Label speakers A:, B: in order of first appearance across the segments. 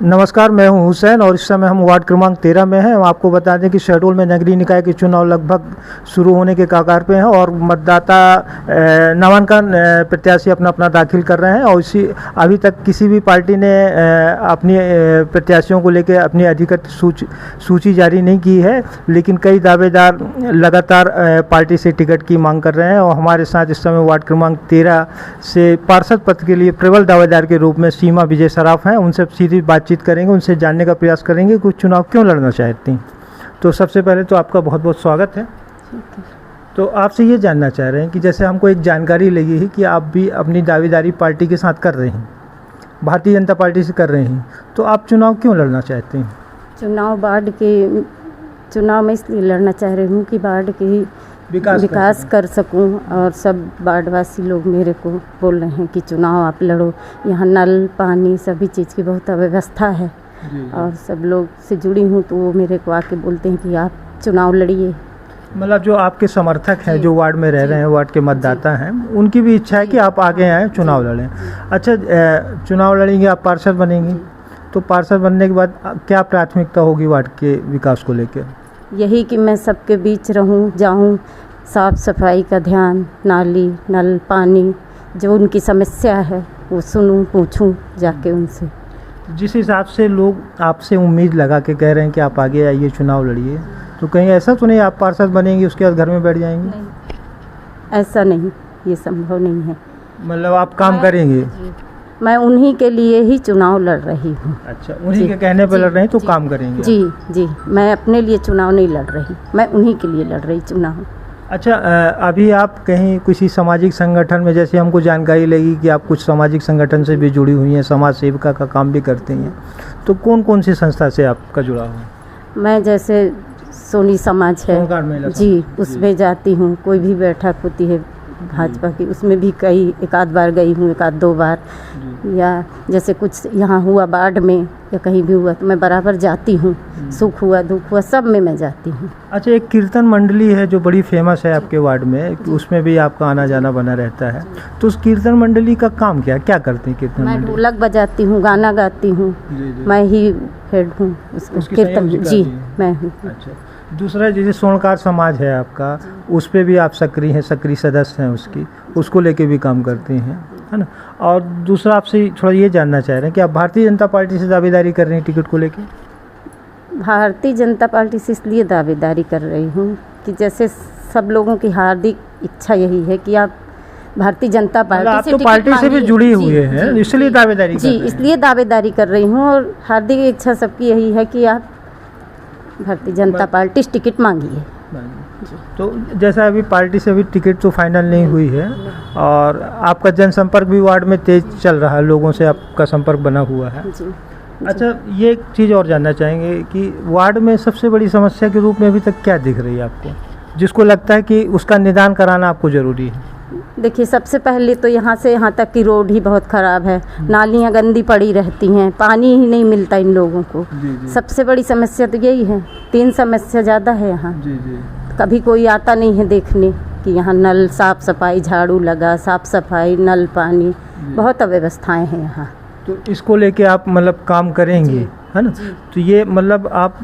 A: नमस्कार, मैं हूं हुसैन और इस समय हम वार्ड क्रमांक 13 में हैं। हम आपको बता दें कि शहडोल में नगरीय निकाय के चुनाव लगभग शुरू होने के कगार पे हैं और मतदाता नामांकन प्रत्याशी अपना अपना दाखिल कर रहे हैं और इसी अभी तक किसी भी पार्टी ने अपनी प्रत्याशियों को लेकर अपनी अधिकृत सूची जारी नहीं की है, लेकिन कई दावेदार लगातार पार्टी से टिकट की मांग कर रहे हैं। और हमारे साथ इस समय वार्ड क्रमांक 13 से पार्षद पद के लिए प्रबल दावेदार के रूप में सीमा विजय सराफ हैं। उनसे सीधी बातचीत करेंगे, उनसे जानने का प्रयास करेंगे कि चुनाव क्यों लड़ना चाहती हैं। तो सबसे पहले तो आपका बहुत बहुत स्वागत है। तो आपसे ये जानना चाह रहे हैं कि जैसे हमको एक जानकारी लगी है कि आप भी अपनी दावेदारी पार्टी के साथ कर रहे हैं, भारतीय जनता पार्टी से कर रहे हैं, तो आप चुनाव क्यों लड़ना चाहते हैं?
B: चुनाव में इसलिए लड़ना चाह रही हूँ कि वार्ड की विकास कर सकूं और सब वार्डवासी लोग मेरे को बोल रहे हैं कि चुनाव आप लड़ो। यहाँ नल पानी सभी चीज़ की बहुत अव्यवस्था है और सब लोग से जुड़ी हूँ, तो वो मेरे को आके बोलते हैं कि आप चुनाव लड़िए।
A: मतलब जो आपके समर्थक हैं, जो वार्ड में रह रहे हैं, वार्ड के मतदाता हैं, उनकी भी इच्छा है कि आप आगे आएँ, चुनाव लड़ें। अच्छा, चुनाव लड़ेंगे, आप पार्षद बनेंगे, तो पार्षद बनने के बाद क्या प्राथमिकता होगी वार्ड के विकास को लेकर?
B: यही कि मैं सबके बीच रहूं, जाऊं, साफ़ सफाई का ध्यान, नाली नल पानी जो उनकी समस्या है वो सुनूं, पूछूं जाके उनसे।
A: जिस हिसाब से लोग आपसे उम्मीद लगा के कह रहे हैं कि आप आगे आइए, चुनाव लड़िए, तो कहीं ऐसा तो नहीं आप पार्षद बनेंगे उसके बाद घर में बैठ जाएंगे?
B: नहीं, ऐसा नहीं, ये संभव नहीं है।
A: मतलब आप काम करेंगे?
B: मैं उन्हीं के लिए ही चुनाव लड़ रही हूँ।
A: अच्छा, उन्हीं के कहने पर लड़ रहे हैं, तो काम करेंगे?
B: जी, मैं अपने लिए चुनाव नहीं लड़ रही, मैं उन्हीं के लिए लड़ रही चुनाव।
A: अच्छा, अभी आप कहीं किसी सामाजिक संगठन में, जैसे हमको जानकारी लगी कि आप कुछ सामाजिक संगठन से भी जुड़ी हुई हैं, समाज सेविका का काम भी करती हैं, तो कौन कौन सी संस्था से आपका जुड़ा हुआ?
B: मैं जैसे सोनी समाज है जी, उसमें जाती हूँ। कोई भी बैठक होती है भाजपा की, उसमें भी एक आध बार गई हूँ, एक आध दो बार, या जैसे कुछ यहाँ हुआ वार्ड में या कहीं भी हुआ तो मैं बराबर जाती हूँ। सुख हुआ दुख हुआ सब में मैं जाती हूँ।
A: अच्छा, एक कीर्तन मंडली है जो बड़ी फेमस है आपके वार्ड में, उसमें भी आपका आना जाना बना रहता है, तो उस कीर्तन मंडली का काम क्या करते हैं कीर्तन मंडली?
B: मैं ढोलक बजाती हूँ, गाना गाती हूँ, मैं ही हेड हूँ उसकी कीर्तन जी, मैं हूँ।
A: अच्छा, दूसरा जैसे स्वर्णकार समाज है आपका, उस पर भी आप सक्रिय सदस्य हैं, उसको लेके भी काम करते हैं, है ना? और दूसरा आपसे थोड़ा ये जानना चाह रहे हैं कि आप भारतीय जनता पार्टी से दावेदारी कर रही हैं टिकट को लेके?
B: भारतीय जनता पार्टी से इसलिए दावेदारी कर रही हूँ कि जैसे सब लोगों की हार्दिक इच्छा यही है कि आप भारतीय जनता पार्टी से
A: पार्टी से भी जुड़ी हुई है, इसलिए दावेदारी
B: जी, इसलिए दावेदारी कर रही हूँ। और हार्दिक इच्छा सबकी यही है कि आप भारतीय जनता पार्टी से टिकट मांगिए।
A: तो जैसा अभी पार्टी से अभी टिकट तो फाइनल नहीं हुई है और आपका जनसंपर्क भी वार्ड में तेज चल रहा है, लोगों से आपका संपर्क बना हुआ है जी। अच्छा, ये एक चीज़ और जानना चाहेंगे कि वार्ड में सबसे बड़ी समस्या के रूप में अभी तक क्या दिख रही है आपको, जिसको लगता है कि उसका निदान कराना आपको ज़रूरी है?
B: देखिए, सबसे पहले तो यहाँ से यहाँ तक की रोड ही बहुत ख़राब है, नालियाँ गंदी पड़ी रहती हैं, पानी ही नहीं मिलता इन लोगों को। जी। सबसे बड़ी समस्या तो यही है, 3 समस्या ज़्यादा है यहाँ। जी। कभी कोई आता नहीं है देखने कि यहाँ नल साफ़ सफाई, झाड़ू लगा, साफ़ सफाई, नल पानी, बहुत अव्यवस्थाएँ हैं यहाँ।
A: तो इसको लेके आप मतलब काम करेंगे, है ना? तो ये मतलब आप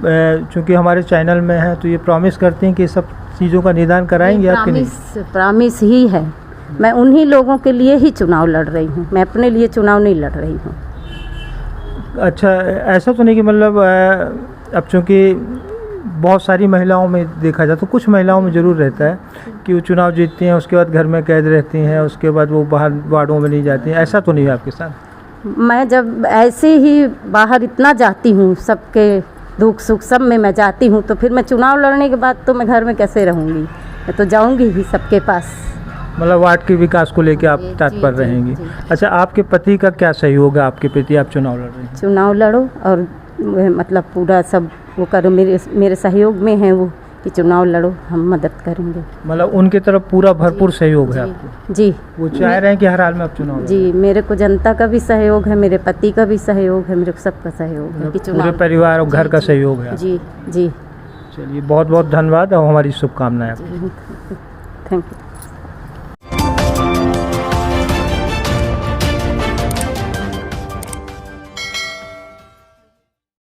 A: चूँकि हमारे चैनल में हैं, तो ये प्रॉमिस करते हैं कि सब चीज़ों का निदान कराएंगे आपके नहीं?
B: प्रॉमिस ही है। मैं उन्हीं लोगों के लिए ही चुनाव लड़ रही हूँ, मैं अपने लिए चुनाव नहीं लड़ रही हूँ।
A: अच्छा, ऐसा तो नहीं कि मतलब अब चूँकि बहुत सारी महिलाओं में देखा जाए तो कुछ महिलाओं में ज़रूर रहता है कि वो चुनाव जीतती हैं, उसके बाद घर में कैद रहती हैं, उसके बाद वो बाहर वार्डों में नहीं जाती हैं, ऐसा तो नहीं है आपके साथ?
B: मैं जब ऐसे ही बाहर इतना जाती हूँ, सबके दुख सुख सब में मैं जाती हूँ, तो फिर मैं चुनाव लड़ने के बाद तो मैं घर में कैसे रहूँगी? मैं तो जाऊँगी भी सबके पास।
A: मतलब वार्ड के विकास को लेके आप तत्पर रहेंगी। अच्छा, आपके पति का क्या सहयोग है आपके प्रति, आप चुनाव लड़ रहे हैं?
B: चुनाव लड़ो और मतलब पूरा सब वो करो, मेरे सहयोग में है वो कि चुनाव लड़ो, हम मदद करेंगे।
A: मतलब उनके तरफ पूरा भरपूर सहयोग है आपको?
B: जी। वो
A: चाह रहे हैं कि हर हाल में आप चुनाव?
B: जी, मेरे को जनता का भी सहयोग है, मेरे पति का भी सहयोग है, मेरे को सबका सहयोग है कि चुनाव,
A: पूरे परिवार और घर का सहयोग है?
B: जी।
A: चलिए, बहुत बहुत धन्यवाद और हमारी शुभकामनाएं।
B: Thank you.